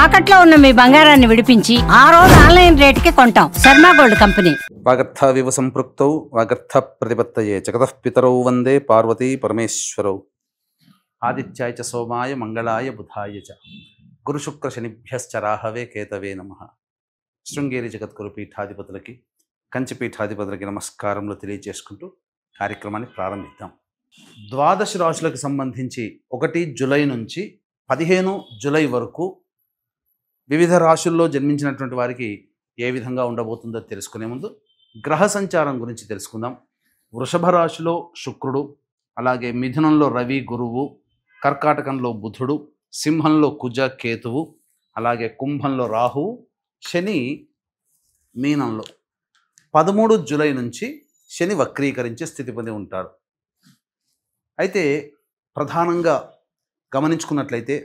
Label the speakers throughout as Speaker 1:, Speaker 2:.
Speaker 1: తాకట్లో ఉన్న మీ బంగారాన్ని విడిపించి ఆ రోజు ఆన్లైన్ రేటుకి కొంటాం. Sharma gold company.
Speaker 2: వాగర్థావివ సంపృక్తౌ వాగర్థ ప్రతిపత్తయే జగతః పితరౌ వందే పార్వతీ పరమేశ్వరౌ. ఆదిత్యాయ చ సోమాయ మంగళాయ బుధాయ చ గురుశుక్ర శనిభ్యశ్చ రాహవే కేతవే నమః. శృంగేరి జగద్గురు పీఠాధిపతులకి కంచి పీఠాధిపతులకి నమస్కారములు తెలియజేసుకుంటూ కార్యక్రమాన్ని ప్రారంభిద్దాం. ద్వాదశ రాశులకు సంబంధించి 1 జూలై నుంచి 15 జూలై వరకు వివిధ రాశుల్లో జన్మించినటువంటి వారికి ఏ విధంగా ఉండబోతుందో తెలుసుకునే ముందు గ్రహ సంచారం గురించి తెలుసుకుందాం. వృషభ రాశిలో శుక్రుడు, అలాగే మిథునంలో రవి గురువు, కర్కాటకంలో బుధుడు, సింహంలో కుజ కేతువు, అలాగే కుంభంలో రాహువు, శని మీనంలో 13 జూలై నుంచి శని వక్రీకరించే స్థితి పొంది ఉంటాడు. అయితే ప్రధానంగా గమనించుకున్నట్లయితే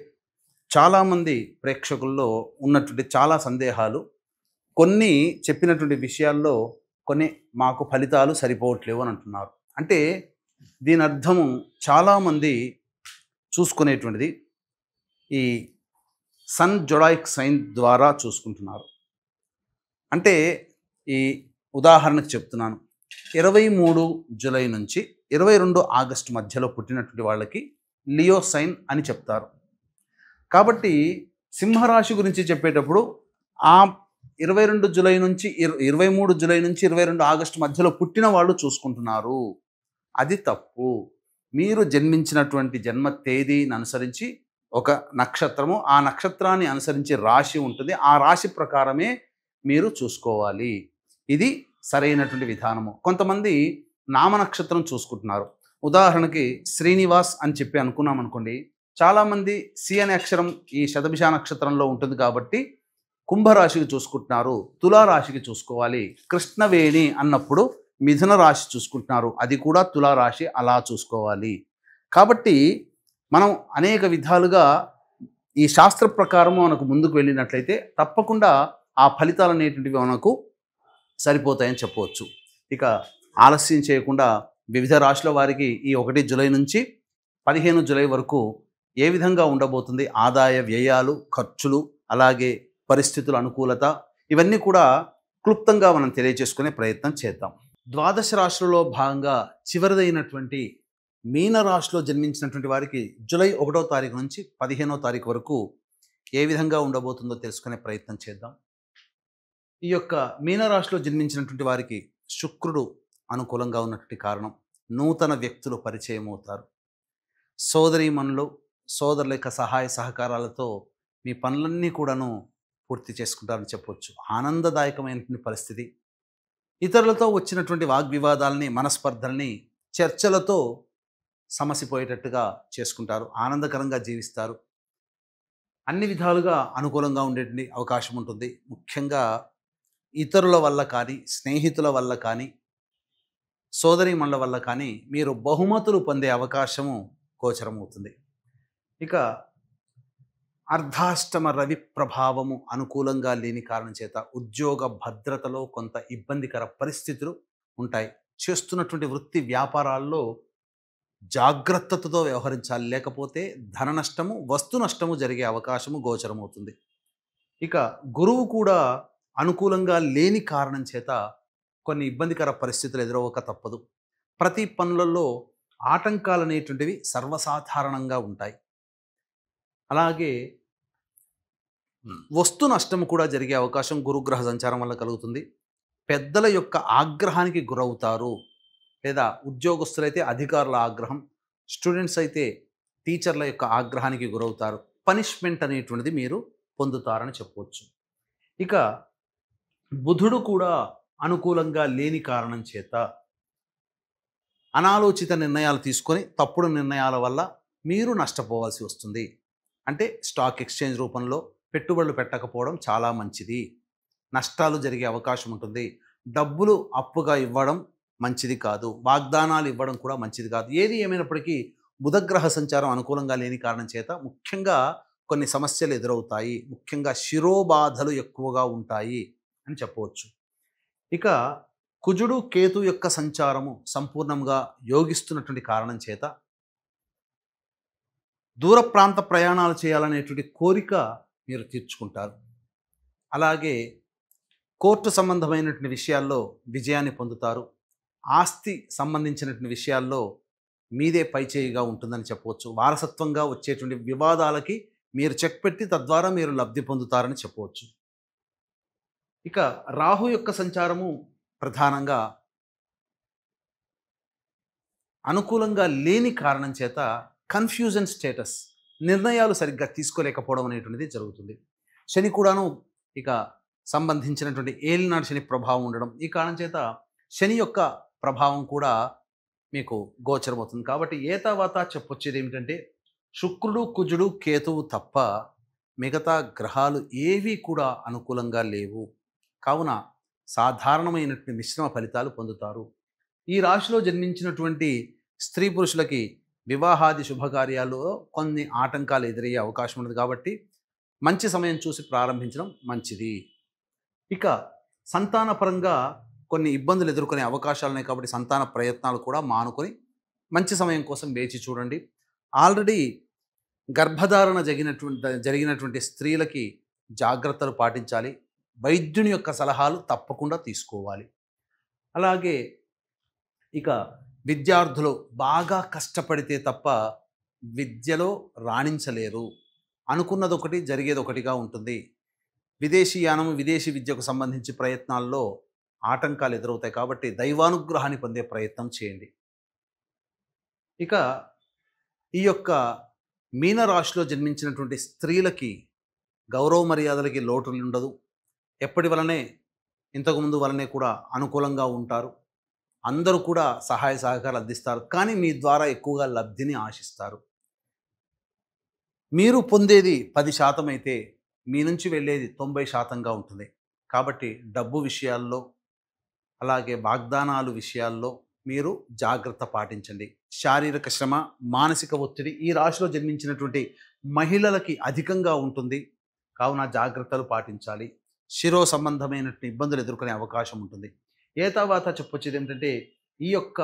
Speaker 2: చాలామంది ప్రేక్షకుల్లో ఉన్నటువంటి చాలా సందేహాలు, కొన్ని చెప్పినటువంటి విషయాల్లో కొన్ని మాకు ఫలితాలు సరిపోవట్లేవు అని అంటున్నారు. అంటే దీని అర్థము చాలామంది చూసుకునేటువంటిది ఈ సన్ జొడాయిక్ సైన్ ద్వారా చూసుకుంటున్నారు. అంటే ఈ ఉదాహరణకు చెప్తున్నాను, 23 జూలై నుంచి 22 ఆగస్టు మధ్యలో పుట్టినటువంటి వాళ్ళకి లియో సైన్ అని చెప్తారు. కాబట్టి సింహరాశి గురించి చెప్పేటప్పుడు ఆ 22 జూలై నుంచి 23 జూలై నుంచి 22 ఆగస్టు మధ్యలో పుట్టిన వాళ్ళు చూసుకుంటున్నారు. అది తప్పు. మీరు జన్మించినటువంటి జన్మ తేదీని అనుసరించి ఒక నక్షత్రము, ఆ నక్షత్రాన్ని అనుసరించి రాశి ఉంటుంది. ఆ రాశి ప్రకారమే మీరు చూసుకోవాలి. ఇది సరైనటువంటి విధానము. కొంతమంది నామ నక్షత్రం చూసుకుంటున్నారు. ఉదాహరణకి శ్రీనివాస్ అని చెప్పి అనుకున్నాం అనుకోండి, చాలామంది సి అనే అక్షరం ఈ శతభిష నక్షత్రంలో ఉంటుంది కాబట్టి కుంభరాశికి చూసుకుంటున్నారు, తులారాశికి చూసుకోవాలి. కృష్ణవేణి అన్నప్పుడు మిథున రాశి చూసుకుంటున్నారు, అది కూడా తులారాశి, అలా చూసుకోవాలి. కాబట్టి మనం అనేక విధాలుగా ఈ శాస్త్ర ప్రకారము మనకు ముందుకు వెళ్ళినట్లయితే తప్పకుండా ఆ ఫలితాలు అనేటువంటివి మనకు సరిపోతాయని చెప్పవచ్చు. ఇక ఆలస్యం చేయకుండా వివిధ రాశుల వారికి ఈ 1 జూలై నుంచి 15 జూలై వరకు ఏ విధంగా ఉండబోతుంది, ఆదాయ వ్యయాలు, ఖర్చులు, అలాగే పరిస్థితుల అనుకూలత, ఇవన్నీ కూడా క్లుప్తంగా మనం తెలియజేసుకునే ప్రయత్నం చేద్దాం. ద్వాదశ రాశులలో భాగంగా చివరిదైనటువంటి మీన రాశిలో జన్మించినటువంటి వారికి జూలై 1వ తారీఖు నుంచి 15వ తారీఖు వరకు ఏ విధంగా ఉండబోతుందో తెలుసుకునే ప్రయత్నం చేద్దాం. ఈ యొక్క మీనరాశిలో జన్మించినటువంటి వారికి శుక్రుడు అనుకూలంగా ఉన్నటువంటి కారణం నూతన వ్యక్తులు పరిచయం అవుతారు. సోదరీమణులు, సోదరుల యొక్క సహాయ సహకారాలతో మీ పనులన్నీ కూడాను పూర్తి చేసుకుంటారని చెప్పవచ్చు. ఆనందదాయకమైనటువంటి పరిస్థితి. ఇతరులతో వచ్చినటువంటి వాగ్వివాదాలని, మనస్పర్ధల్ని చర్చలతో సమసిపోయేటట్టుగా చేసుకుంటారు. ఆనందకరంగా జీవిస్తారు. అన్ని విధాలుగా అనుకూలంగా ఉండేటువంటి అవకాశం ఉంటుంది. ముఖ్యంగా ఇతరుల వల్ల కానీ, స్నేహితుల వల్ల కానీ, సోదరీమణుల వల్ల కానీ మీరు బహుమతులు పొందే అవకాశము గోచరమవుతుంది. ఇక అర్ధాష్టమ రవి ప్రభావము అనుకూలంగా లేని కారణం చేత ఉద్యోగ భద్రతలో కొంత ఇబ్బందికర పరిస్థితులు ఉంటాయి. చేస్తున్నటువంటి వృత్తి వ్యాపారాల్లో జాగ్రత్తతో వ్యవహరించాలి, లేకపోతే ధన నష్టము, వస్తు నష్టము జరిగే అవకాశము గోచరమవుతుంది. ఇక గురువు కూడా అనుకూలంగా లేని కారణం చేత కొన్ని ఇబ్బందికర పరిస్థితులు ఎదురవ్వక తప్పదు. ప్రతి పనులలో ఆటంకాలు అనేటువంటివి సర్వసాధారణంగా ఉంటాయి. అలాగే వస్తు నష్టం కూడా జరిగే అవకాశం గురుగ్రహ సంచారం వల్ల కలుగుతుంది. పెద్దల యొక్క ఆగ్రహానికి గురవుతారు, లేదా ఉద్యోగస్తులైతే అధికారుల ఆగ్రహం, స్టూడెంట్స్ అయితే టీచర్ల యొక్క ఆగ్రహానికి గురవుతారు. పనిష్మెంట్ అనేటువంటిది మీరు పొందుతారని చెప్పవచ్చు. ఇక బుధుడు కూడా అనుకూలంగా లేని కారణం చేత అనాలోచిత నిర్ణయాలు తీసుకొని తప్పుడు నిర్ణయాల వల్ల మీరు నష్టపోవాల్సి వస్తుంది. అంటే స్టాక్ ఎక్స్చేంజ్ రూపంలో పెట్టుబడులు పెట్టకపోవడం చాలా మంచిది. నష్టాలు జరిగే అవకాశం ఉంటుంది. డబ్బులు అప్పుగా ఇవ్వడం మంచిది కాదు, వాగ్దానాలు ఇవ్వడం కూడా మంచిది కాదు. ఏది ఏమైనప్పటికీ బుధగ్రహ సంచారం అనుకూలంగా లేని కారణం చేత ముఖ్యంగా కొన్ని సమస్యలు ఎదురవుతాయి. ముఖ్యంగా శిరోబాధలు ఎక్కువగా ఉంటాయి అని చెప్పవచ్చు. ఇక కుజుడు కేతు యొక్క సంచారము సంపూర్ణంగా యోగిస్తున్నటువంటి కారణం చేత దూర ప్రాంత ప్రయాణాలు చేయాలనేటువంటి కోరిక మీరు తీర్చుకుంటారు. అలాగే కోర్టు సంబంధమైనటువంటి విషయాల్లో విజయాన్ని పొందుతారు. ఆస్తి సంబంధించినటువంటి విషయాల్లో మీదే పైచేయిగా ఉంటుందని చెప్పవచ్చు. వారసత్వంగా వచ్చేటువంటి వివాదాలకి మీరు చెక్ పెట్టి తద్వారా మీరు లబ్ధి పొందుతారని చెప్పవచ్చు. ఇక రాహు యొక్క సంచారము ప్రధానంగా అనుకూలంగా లేని కారణం చేత కన్ఫ్యూజన్ స్టేటస్, నిర్ణయాలు సరిగ్గా తీసుకోలేకపోవడం అనేటువంటిది జరుగుతుంది. శని కూడాను ఇక సంబంధించినటువంటి ఏలినాడు శని ప్రభావం ఉండడం, ఈ కారణం చేత శని యొక్క ప్రభావం కూడా మీకు గోచరమవుతుంది. కాబట్టి ఏతావాత చెప్పొచ్చేది ఏమిటంటే శుక్రుడు, కుజుడు, కేతువు తప్ప మిగతా గ్రహాలు ఏవి కూడా అనుకూలంగా లేవు. కావున సాధారణమైనటువంటి మిశ్రమ ఫలితాలు పొందుతారు. ఈ రాశిలో జన్మించినటువంటి స్త్రీ పురుషులకి వివాహాది శుభకార్యాల్లో కొన్ని ఆటంకాలు ఎదురయ్యే అవకాశం ఉన్నది. కాబట్టి మంచి సమయం చూసి ప్రారంభించడం మంచిది. ఇక సంతానపరంగా కొన్ని ఇబ్బందులు ఎదుర్కొనే అవకాశాలు ఉన్నాయి. కాబట్టి సంతాన ప్రయత్నాలు కూడా మానుకొని మంచి సమయం కోసం వేచి చూడండి. ఆల్రెడీ గర్భధారణ జరిగినటువంటి స్త్రీలకి జాగ్రత్తలు పాటించాలి. వైద్యుని యొక్క సలహాలు తప్పకుండా తీసుకోవాలి. అలాగే ఇక విద్యార్థులు బాగా కష్టపడితే తప్ప విద్యలో రాణించలేరు. అనుకున్నది ఒకటి, జరిగేది ఒకటిగా ఉంటుంది. విదేశీయానం, విదేశీ విద్యకు సంబంధించి ప్రయత్నాల్లో ఆటంకాలు ఎదురవుతాయి. కాబట్టి దైవానుగ్రహాన్ని పొందే ప్రయత్నం చేయండి. ఇక ఈ యొక్క మీనరాశిలో జన్మించినటువంటి స్త్రీలకి గౌరవ మర్యాదలకి లోటు ఉండదు. ఎప్పటి వలనే ఇంతకుముందు వలనే కూడా అనుకూలంగా ఉంటారు. అందరూ కూడా సహాయ సహకారాలు అందిస్తారు. కానీ మీ ద్వారా ఎక్కువగా లబ్ధిని ఆశిస్తారు. మీరు పొందేది 10% అయితే మీ నుంచి వెళ్ళేది 90%గా ఉంటుంది. కాబట్టి డబ్బు విషయాల్లో, అలాగే వాగ్దానాలు విషయాల్లో మీరు జాగ్రత్త పాటించండి. శారీరక శ్రమ, మానసిక ఒత్తిడి ఈ రాశిలో జన్మించినటువంటి మహిళలకి అధికంగా ఉంటుంది. కావున జాగ్రత్తలు పాటించాలి. శిరో సంబంధమైనటువంటి ఇబ్బందులు ఎదుర్కొనే అవకాశం ఉంటుంది. ఏ తర్వాత చెప్పొచ్చేది ఏమిటంటే ఈ యొక్క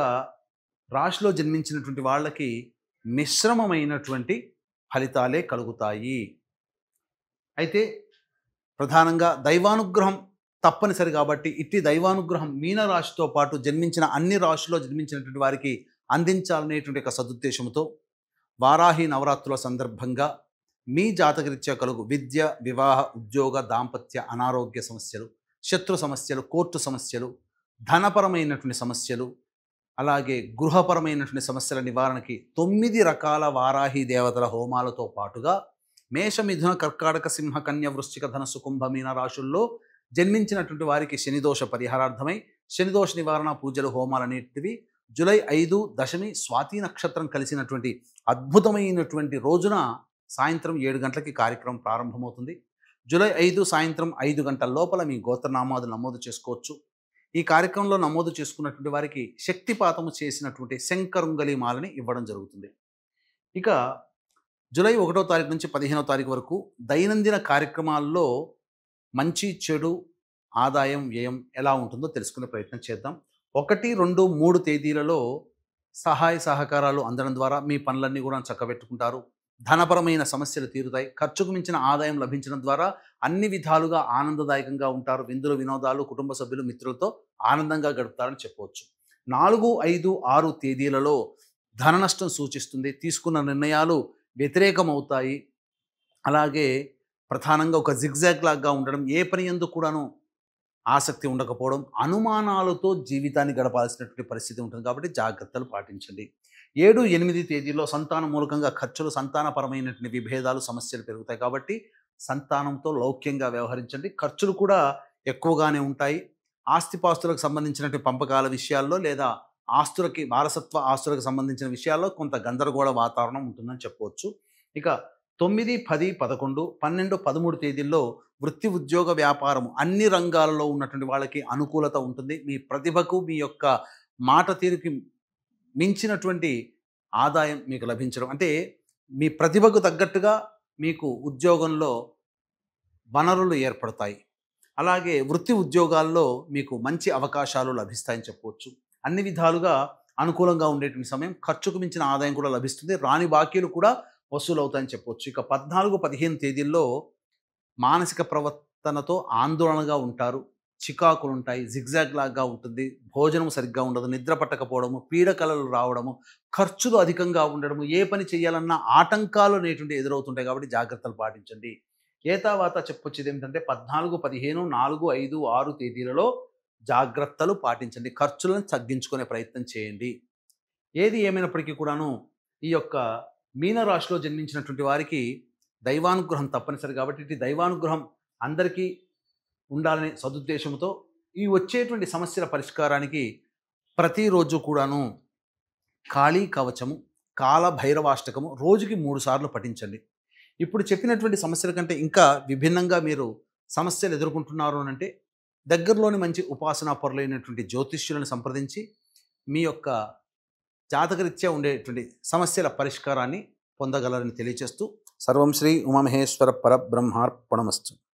Speaker 2: రాశిలో జన్మించినటువంటి వాళ్ళకి మిశ్రమమైనటువంటి ఫలితాలే కలుగుతాయి. అయితే ప్రధానంగా దైవానుగ్రహం తప్పనిసరి. కాబట్టి ఇట్టి దైవానుగ్రహం మీనరాశితో పాటు జన్మించిన అన్ని రాశుల్లో జన్మించినటువంటి వారికి అందించాలనేటువంటి ఒక సదుద్దేశంతో వారాహి నవరాత్రుల సందర్భంగా మీ జాతకరీత్యా కలుగు విద్య, వివాహ, ఉద్యోగ, దాంపత్య, అనారోగ్య సమస్యలు, శత్రు సమస్యలు, కోర్టు సమస్యలు, ధనపరమైనటువంటి సమస్యలు, అలాగే గృహపరమైనటువంటి సమస్యల నివారణకి 9 రకాల వారాహి దేవతల హోమాలతో పాటుగా మేష, మిథున, కర్కాటక, సింహ, కన్య, వృశ్చిక, ధనస్సు, కుంభ, మీన రాశుల్లో జన్మించినటువంటి వారికి శనిదోష పరిహారార్థమై శనిదోష నివారణ పూజలు, హోమాలు అనేటివి జూలై 5 దశమి స్వాతి నక్షత్రం కలిసినటువంటి అద్భుతమైనటువంటి రోజున సాయంత్రం 7 గంటలకి కార్యక్రమం ప్రారంభమవుతుంది. జూలై 5 సాయంత్రం 5 గంటల లోపల మీ గోత్రనామాదులు నమోదు చేసుకోవచ్చు. ఈ కార్యక్రమంలో నమోదు చేసుకున్నటువంటి వారికి శక్తిపాతము చేసినటువంటి శంకరుంగలి మాలని ఇవ్వడం జరుగుతుంది. ఇక జూలై 1వ తారీఖు నుంచి 15వ తారీఖు వరకు దైనందిన కార్యక్రమాల్లో మంచి, చెడు, ఆదాయం, వ్యయం ఎలా ఉంటుందో తెలుసుకునే ప్రయత్నం చేద్దాం. 1, 2, 3 తేదీలలో సహాయ సహకారాలు అందడం ద్వారా మీ పనులన్నీ కూడా చక్కబెట్టుకుంటారు. ధనపరమైన సమస్యలు తీరుతాయి. ఖర్చుకు మించిన ఆదాయం లభించడం ద్వారా అన్ని విధాలుగా ఆనందదాయకంగా ఉంటారు. విందులు, వినోదాలు, కుటుంబ సభ్యులు, మిత్రులతో ఆనందంగా గడుపుతారని చెప్పవచ్చు. 4, 5, 6 తేదీలలో ధన నష్టం సూచిస్తుంది. తీసుకున్న నిర్ణయాలు వ్యతిరేకమవుతాయి. అలాగే ప్రధానంగా ఒక జిగ్జాగ్ లాగా ఉండడం, ఏ పని యందు కూడాను ఆసక్తి ఉండకపోవడం, అనుమానాలతో జీవితాన్ని గడపాల్సినటువంటి పరిస్థితి ఉంటుంది. కాబట్టి జాగ్రత్తలు పాటించండి. 7, 8 తేదీల్లో సంతానం మూలకంగా ఖర్చులు, సంతానపరమైనటువంటి విభేదాలు, సమస్యలు పెరుగుతాయి. కాబట్టి సంతానంతో లౌక్యంగా వ్యవహరించండి. ఖర్చులు కూడా ఎక్కువగానే ఉంటాయి. ఆస్తిపాస్తులకు సంబంధించినటువంటి పంపకాల విషయాల్లో లేదా ఆస్తులకి, వారసత్వ ఆస్తులకు సంబంధించిన విషయాల్లో కొంత గందరగోళ వాతావరణం ఉంటుందని చెప్పవచ్చు. ఇక 9, 10, 11, 12, 13 తేదీల్లో వృత్తి, ఉద్యోగ, వ్యాపారం అన్ని రంగాలలో ఉన్నటువంటి వాళ్ళకి అనుకూలత ఉంటుంది. మీ ప్రతిభకు, మీ యొక్క మాట తీరుకి మించినటువంటి ఆదాయం మీకు లభించడం, అంటే మీ ప్రతిభకు తగ్గట్టుగా మీకు ఉద్యోగంలో వనరులు ఏర్పడతాయి. అలాగే వృత్తి ఉద్యోగాల్లో మీకు మంచి అవకాశాలు లభిస్తాయని చెప్పవచ్చు. అన్ని విధాలుగా అనుకూలంగా ఉండేటువంటి సమయం. ఖర్చుకు మించిన ఆదాయం కూడా లభిస్తుంది. రాని బాకీలు కూడా వసూలు అవుతాయని చెప్పవచ్చు. ఇక 14, 15 తేదీల్లో మానసిక ప్రవర్తనతో ఆందోళనగా ఉంటారు, చికాకులు ఉంటాయి, జిగ్జాగ్ లాగా ఉంటుంది, భోజనం సరిగ్గా ఉండదు, నిద్ర పట్టకపోవడము, పీడకలలు రావడము, ఖర్చులు అధికంగా ఉండడము, ఏ పని చేయాలన్నా ఆటంకాలు అనేటువంటి ఎదురవుతుంటాయి. కాబట్టి జాగ్రత్తలు పాటించండి. ఏతావాత చెప్పొచ్చేది ఏమిటంటే 14, 15, 4, 5, 6 తేదీలలో జాగ్రత్తలు పాటించండి. ఖర్చులను తగ్గించుకునే ప్రయత్నం చేయండి. ఏది ఏమైనప్పటికీ కూడాను ఈ యొక్క మీనరాశిలో జన్మించినటువంటి వారికి దైవానుగ్రహం తప్పనిసరి. కాబట్టి ఇటు దైవానుగ్రహం అందరికీ ఉండాలనే సదుద్దేశంతో ఈ వచ్చేటువంటి సమస్యల పరిష్కారానికి ప్రతిరోజు కూడాను కాళీ కవచము, కాల భైరవాష్టకము రోజుకి 3 సార్లు పఠించండి. ఇప్పుడు చెప్పినటువంటి సమస్యల కంటే ఇంకా విభిన్నంగా మీరు సమస్యలు ఎదుర్కొంటున్నారు అంటే దగ్గరలోని మంచి ఉపాసనా పరులైనటువంటి జ్యోతిష్యులను సంప్రదించి మీ యొక్క జాతకరీత్యా ఉండేటువంటి సమస్యల పరిష్కారాన్ని పొందగలరని తెలియచేస్తూ సర్వం శ్రీ ఉమామహేశ్వర పరబ్రహ్మార్పణమస్తు.